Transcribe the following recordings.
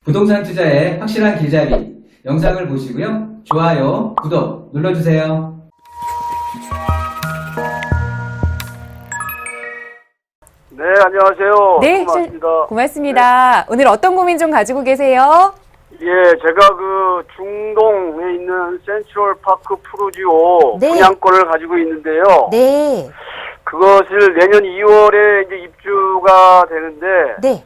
부동산 투자의 확실한 길잡이 영상을 보시고요. 좋아요, 구독 눌러주세요. 네, 안녕하세요. 네, 고맙습니다. 고맙습니다. 오늘 어떤 고민 좀 가지고 계세요? 예, 제가 그 중동에 있는 센트럴파크 푸르지오 네. 분양권을 가지고 있는데요. 네. 그것을 내년 2월에 이제 입주가 되는데 네.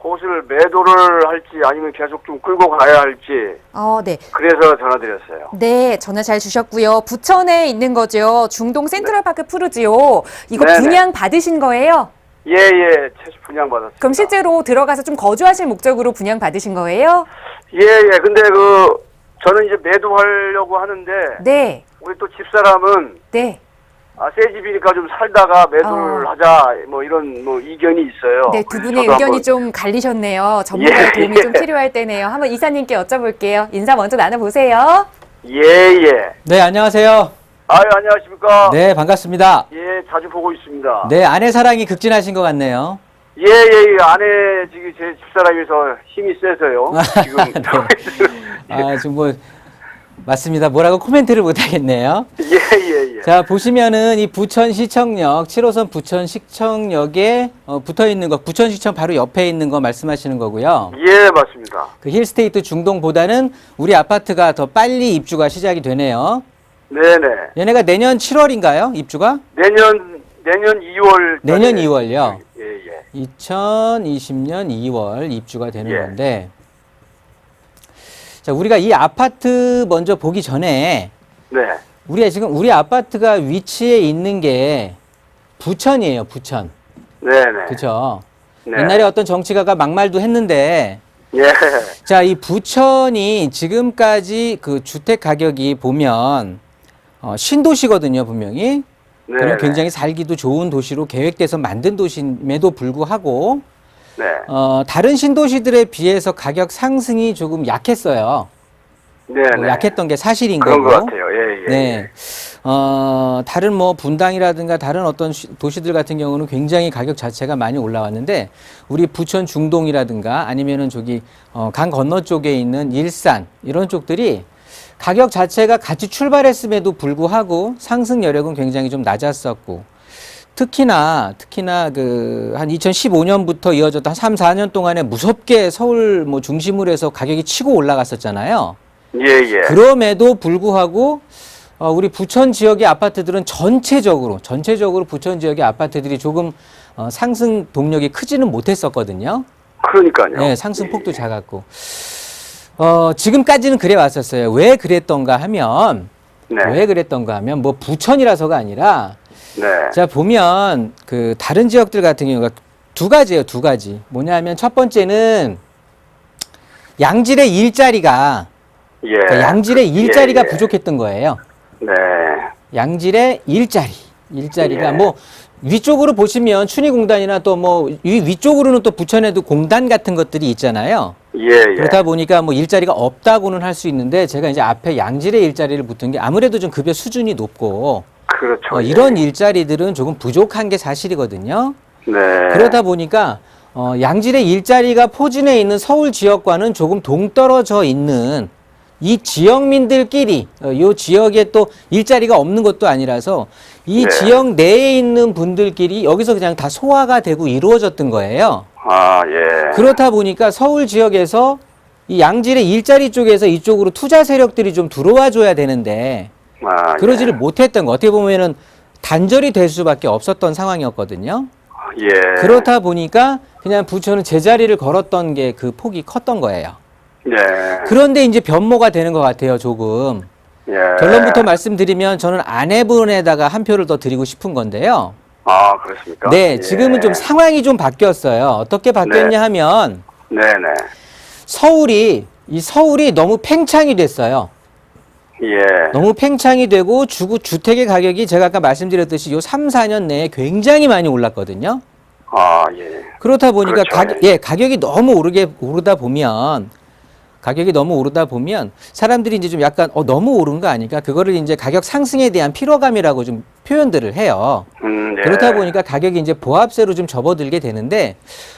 그것을 매도를 할지 아니면 계속 좀 끌고 가야 할지 네. 그래서 전화드렸어요. 네, 전화 잘 주셨고요. 부천에 있는 거죠. 중동 센트럴파크 푸르지오. 이거 네네. 분양 받으신 거예요? 예, 최초 분양 받았습니다. 그럼 실제로 들어가서 좀 거주하실 목적으로 분양 받으신 거예요? 예. 근데 저는 이제 매도하려고 하는데 네. 우리 또 집사람은 네. 새 집이니까 좀 살다가 매도를 하자, 이런 이견이 있어요. 네, 두 분의 저도 의견이 한번- 좀 갈리셨네요. 전문가의 예, 도움이 좀 필요할 때네요. 한번 이사님께 여쭤볼게요. 인사 먼저 나눠보세요. 예. 네, 안녕하세요. 아유, 안녕하십니까? 네, 반갑습니다. 예, 자주 보고 있습니다. 네, 아내 사랑이 극진하신 것 같네요. 예, 아내, 지금 제 집사람이서 힘이 세서요. 지금. 지금 맞습니다. 뭐라고 코멘트를 못 하겠네요. 예. 자, 보시면은 이 부천시청역, 7호선 부천시청역에 붙어 있는 거, 부천시청 바로 옆에 있는 거 말씀하시는 거고요. 예, 맞습니다. 그 힐스테이트 중동보다는 우리 아파트가 더 빨리 입주가 시작이 되네요. 네네. 얘네가 내년 7월인가요? 입주가? 내년 2월. 내년 2월요. 예. 2020년 2월 입주가 되는 예. 건데, 자, 우리가 이 아파트 먼저 보기 전에, 네. 우리가 지금 우리 아파트가 위치해 있는 게 부천이에요, 부천. 네네. 그쵸? 네. 옛날에 어떤 정치가가 막말도 했는데, 예. 자, 이 부천이 지금까지 그 주택 가격이 보면, 신도시거든요, 분명히. 네. 그럼 굉장히 살기도 좋은 도시로 계획돼서 만든 도시임에도 불구하고, 네. 다른 신도시들에 비해서 가격 상승이 조금 약했어요. 네네. 약했던 게 사실인 그런 거고. 것 같아요. 예. 네. 다른 분당이라든가 다른 어떤 도시들 같은 경우는 굉장히 가격 자체가 많이 올라왔는데, 우리 부천 중동이라든가 아니면은 강 건너 쪽에 있는 일산 이런 쪽들이 가격 자체가 같이 출발했음에도 불구하고 상승 여력은 굉장히 좀 낮았었고, 특히나 한 2015년부터 이어졌던 한 3, 4년 동안에 무섭게 서울 중심으로 해서 가격이 치고 올라갔었잖아요. 예. 그럼에도 불구하고 우리 부천 지역의 아파트들은 전체적으로 부천 지역의 아파트들이 조금 상승 동력이 크지는 못했었거든요. 그러니까요. 네, 상승폭도 작았고. 지금까지는 그래 왔었어요. 왜 그랬던가 하면 부천이라서가 아니라, 네. 자, 보면 그 다른 지역들 같은 경우가 두 가지예요, 두 가지. 뭐냐면 첫 번째는 양질의 일자리가 예. 그러니까 양질의 일자리가 부족했던 거예요. 네. 양질의 일자리가 예. 위쪽으로 보시면 춘희공단이나 또 위쪽으로는 또 부천에도 공단 같은 것들이 있잖아요. 예. 그렇다 보니까 일자리가 없다고는 할 수 있는데, 제가 이제 앞에 양질의 일자리를 붙은 게 아무래도 좀 급여 수준이 높고, 그렇죠. 이런 일자리들은 조금 부족한 게 사실이거든요. 네. 그러다 보니까 양질의 일자리가 포진해 있는 서울 지역과는 조금 동떨어져 있는 이 지역민들끼리 이 지역에 또 일자리가 없는 것도 아니라서 이 네. 지역 내에 있는 분들끼리 여기서 그냥 다 소화가 되고 이루어졌던 거예요. 예. 그렇다 보니까 서울 지역에서 이 양질의 일자리 쪽에서 이쪽으로 투자 세력들이 좀 들어와 줘야 되는데 그러지를 못했던 거, 어떻게 보면은 단절이 될 수밖에 없었던 상황이었거든요. 예. 그렇다 보니까 그냥 부천은 제자리를 걸었던 게 그 폭이 컸던 거예요. 네. 그런데 이제 변모가 되는 것 같아요, 조금. 예. 결론부터 말씀드리면 저는 아내분에다가 한 표를 더 드리고 싶은 건데요. 그렇습니까? 네, 지금은 좀 상황이 좀 바뀌었어요. 어떻게 바뀌었냐 하면 네네. 서울이 너무 팽창이 됐어요. 예. 너무 팽창이 되고 주택의 가격이 제가 아까 말씀드렸듯이 요 3, 4년 내에 굉장히 많이 올랐거든요. 예. 그렇다 보니까 그렇죠. 가격이 너무 오르다 보면 사람들이 이제 좀 약간 너무 오른 거 아닐까? 그거를 이제 가격 상승에 대한 피로감이라고 좀 표현들을 해요. 예. 그렇다 보니까 가격이 이제 보합세로 좀 접어들게 되는데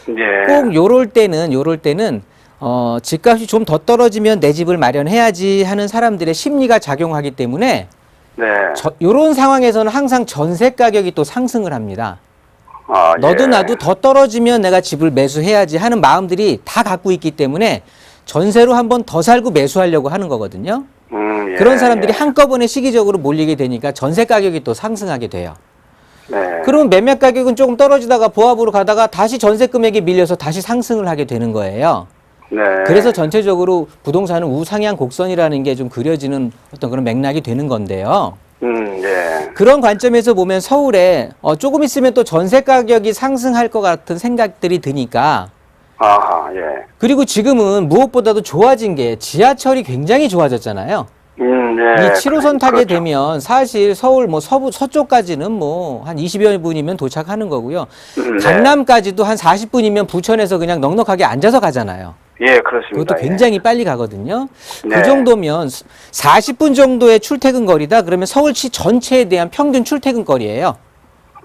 예. 꼭 요럴 때는 집값이 좀 더 떨어지면 내 집을 마련해야지 하는 사람들의 심리가 작용하기 때문에 네. 이런 상황에서는 항상 전세 가격이 또 상승을 합니다. 아, 너도 예. 나도 더 떨어지면 내가 집을 매수해야지 하는 마음들이 다 갖고 있기 때문에 전세로 한번 더 살고 매수하려고 하는 거거든요. 예, 그런 사람들이 예. 한꺼번에 시기적으로 몰리게 되니까 전세 가격이 또 상승하게 돼요. 네. 그러면 매매 가격은 조금 떨어지다가 보합으로 가다가 다시 전세 금액이 밀려서 다시 상승을 하게 되는 거예요. 네. 그래서 전체적으로 부동산은 우상향 곡선이라는 게 좀 그려지는 어떤 그런 맥락이 되는 건데요. 예. 그런 관점에서 보면 서울에 조금 있으면 또 전세 가격이 상승할 것 같은 생각들이 드니까 아하, 예. 그리고 지금은 무엇보다도 좋아진 게 지하철이 굉장히 좋아졌잖아요. 예. 이 7호선 타게 그렇죠. 되면 사실 서울 뭐 서쪽까지는 뭐 한 20여 분이면 도착하는 거고요. 네. 강남까지도 한 40분이면 부천에서 그냥 넉넉하게 앉아서 가잖아요. 예, 그렇습니다. 그것도 굉장히 빨리 가거든요. 네. 그 정도면 40분 정도의 출퇴근 거리다 그러면 서울시 전체에 대한 평균 출퇴근 거리예요.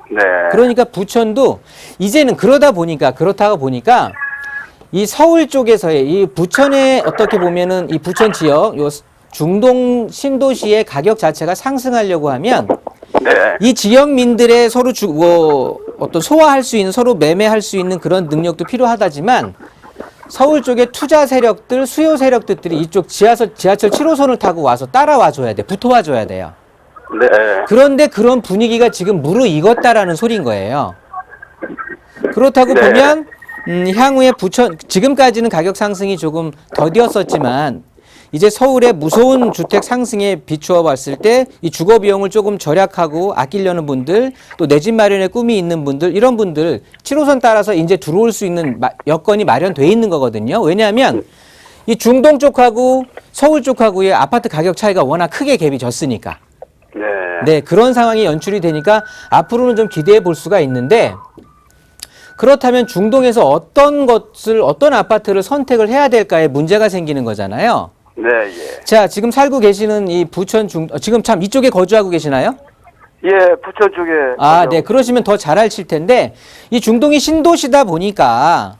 네. 그러니까 부천도 이제는 그렇다가 보니까 이 서울 쪽에서의 이 부천에 어떻게 보면은 이 부천 지역 요 중동 신도시의 가격 자체가 상승하려고 하면 네. 이 지역민들의 서로 어떤 소화할 수 있는 서로 매매할 수 있는 그런 능력도 필요하다지만 서울 쪽에 투자 세력들, 수요 세력들이 이쪽 지하철 7호선을 타고 와서 따라와 줘야 돼. 붙어와 줘야 돼요. 네. 그런데 그런 분위기가 지금 무르익었다라는 소리인 거예요. 그렇다고 네. 보면 향후에 부천 지금까지는 가격 상승이 조금 더디었었지만 이제 서울의 무서운 주택 상승에 비추어 봤을 때 이 주거 비용을 조금 절약하고 아끼려는 분들 또 내 집 마련의 꿈이 있는 분들 이런 분들 7호선 따라서 이제 들어올 수 있는 여건이 마련돼 있는 거거든요. 왜냐하면 이 중동 쪽하고 서울 쪽하고의 아파트 가격 차이가 워낙 크게 갭이 졌으니까. 네. 네, 그런 상황이 연출이 되니까 앞으로는 좀 기대해 볼 수가 있는데 그렇다면 중동에서 어떤 아파트를 선택을 해야 될까에 문제가 생기는 거잖아요. 네, 예. 자, 지금 살고 계시는 이 부천 지금 참 이쪽에 거주하고 계시나요? 예, 부천 쪽에. 아, 네. 그러시면 더 잘 아실 텐데 이 중동이 신도시다 보니까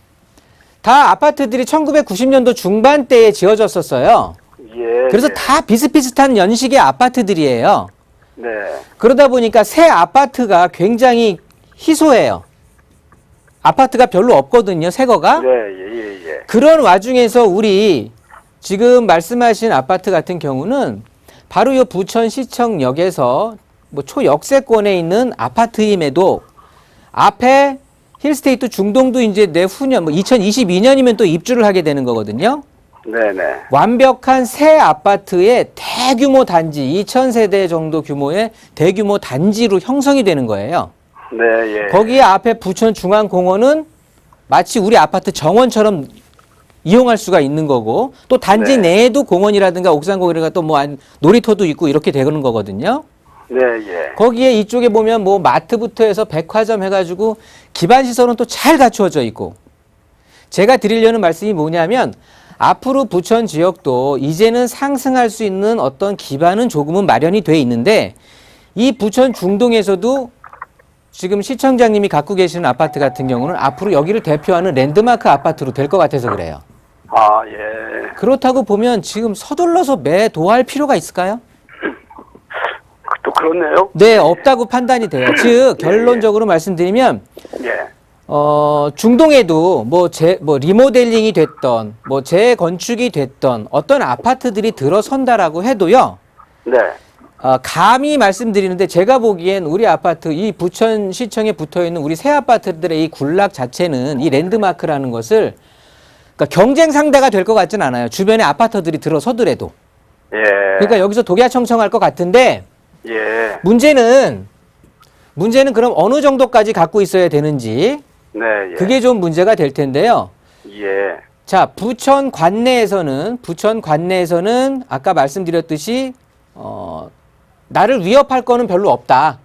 다 아파트들이 1990년도 중반대에 지어졌었어요. 예. 그래서 예. 다 비슷비슷한 연식의 아파트들이에요. 네. 그러다 보니까 새 아파트가 굉장히 희소해요. 아파트가 별로 없거든요, 새 거가. 네, 예. 그런 와중에서 우리 지금 말씀하신 아파트 같은 경우는 바로 이 부천시청역에서 뭐 초역세권에 있는 아파트임에도 앞에 힐스테이트 중동도 이제 내후년 뭐 2022년이면 또 입주를 하게 되는 거거든요. 네네. 완벽한 새 아파트의 대규모 단지 2,000세대 정도 규모의 대규모 단지로 형성이 되는 거예요. 네, 예. 거기에 앞에 부천중앙공원은 마치 우리 아파트 정원처럼 이용할 수가 있는 거고 또 단지 네. 내에도 공원이라든가 옥상공원이라든가 또 뭐 놀이터도 있고 이렇게 되는 거거든요. 네, 예. 거기에 이쪽에 보면 뭐 마트부터 해서 백화점 해가지고 기반 시설은 또 잘 갖추어져 있고 제가 드리려는 말씀이 뭐냐면 앞으로 부천 지역도 이제는 상승할 수 있는 어떤 기반은 조금은 마련이 돼 있는데 이 부천 중동에서도 지금 시청장님이 갖고 계시는 아파트 같은 경우는 앞으로 여기를 대표하는 랜드마크 아파트로 될 것 같아서 그래요. 아, 예. 그렇다고 보면 지금 서둘러서 매도할 필요가 있을까요? 또 그렇네요. 네, 없다고 판단이 돼요. 즉 결론적으로 말씀드리면 예. 중동에도 뭐 리모델링이 됐던 뭐 재건축이 됐던 어떤 아파트들이 들어선다라고 해도요. 네. 감히 말씀드리는데 제가 보기엔 우리 아파트 이 부천시청에 붙어있는 우리 새 아파트들의 이 군락 자체는 이 랜드마크라는 것을 그러니까 경쟁 상대가 될 것 같진 않아요. 주변에 아파트들이 들어서더라도. 예. 그러니까 여기서 독야청청할 것 같은데 예. 문제는 그럼 어느 정도까지 갖고 있어야 되는지 네, 예. 그게 좀 문제가 될 텐데요. 예. 자, 부천 관내에서는 아까 말씀드렸듯이 나를 위협할 거는 별로 없다.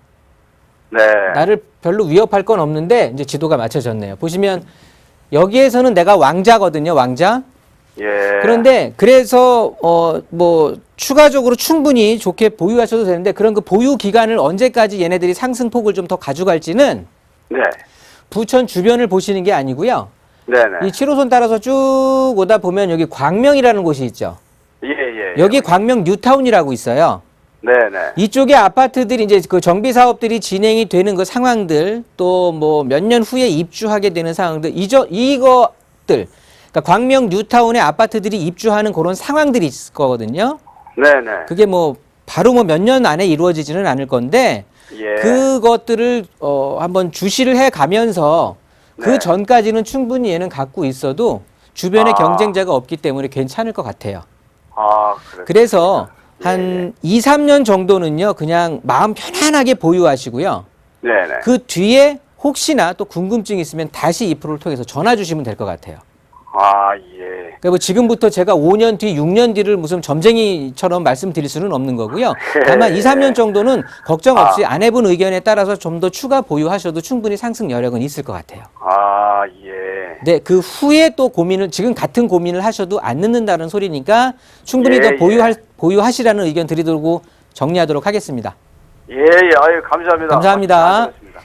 네. 나를 별로 위협할 건 없는데 이제 지도가 맞춰졌네요. 보시면 여기에서는 내가 왕자거든요, 왕자. 예. 그런데 그래서 뭐 추가적으로 충분히 좋게 보유하셔도 되는데 그런 그 보유 기간을 언제까지 얘네들이 상승폭을 좀 더 가져갈지는 네. 부천 주변을 보시는 게 아니고요. 네네. 이 7호선 따라서 쭉 오다 보면 여기 광명이라는 곳이 있죠. 예, 예. 여기 광명 뉴타운이라고 있어요. 네네. 이쪽에 아파트들이 이제 그 정비 사업들이 진행이 되는 그 상황들, 또 뭐 몇 년 후에 입주하게 되는 상황들, 이것들, 그러니까 광명 뉴타운에 아파트들이 입주하는 그런 상황들이 있을 거거든요. 네네. 그게 뭐 바로 뭐 몇 년 안에 이루어지지는 않을 건데, 예. 그것들을 한번 주시를 해 가면서 그 네. 전까지는 충분히 얘는 갖고 있어도 주변에 아. 경쟁자가 없기 때문에 괜찮을 것 같아요. 그래. 그래서 예, 한 2, 3년 정도는요, 그냥 마음 편안하게 보유하시고요. 네네. 그 뒤에 혹시나 또 궁금증이 있으면 다시 이 프로를 통해서 전화 주시면 될 것 같아요. 예. 그러니까 뭐 지금부터 제가 5년 뒤, 6년 뒤를 무슨 점쟁이처럼 말씀드릴 수는 없는 거고요. 다만 2, 3년 정도는 걱정 없이 아내분 의견에 따라서 좀 더 추가 보유하셔도 충분히 상승 여력은 있을 것 같아요. 예. 네, 그 후에 또 고민을, 지금 같은 고민을 하셔도 안 늦는다는 소리니까 충분히 예, 더 예. 보유하시라는 의견 드리도록 정리하도록 하겠습니다. 예, 예. 아유, 감사합니다. 감사합니다. 잘 들었습니다.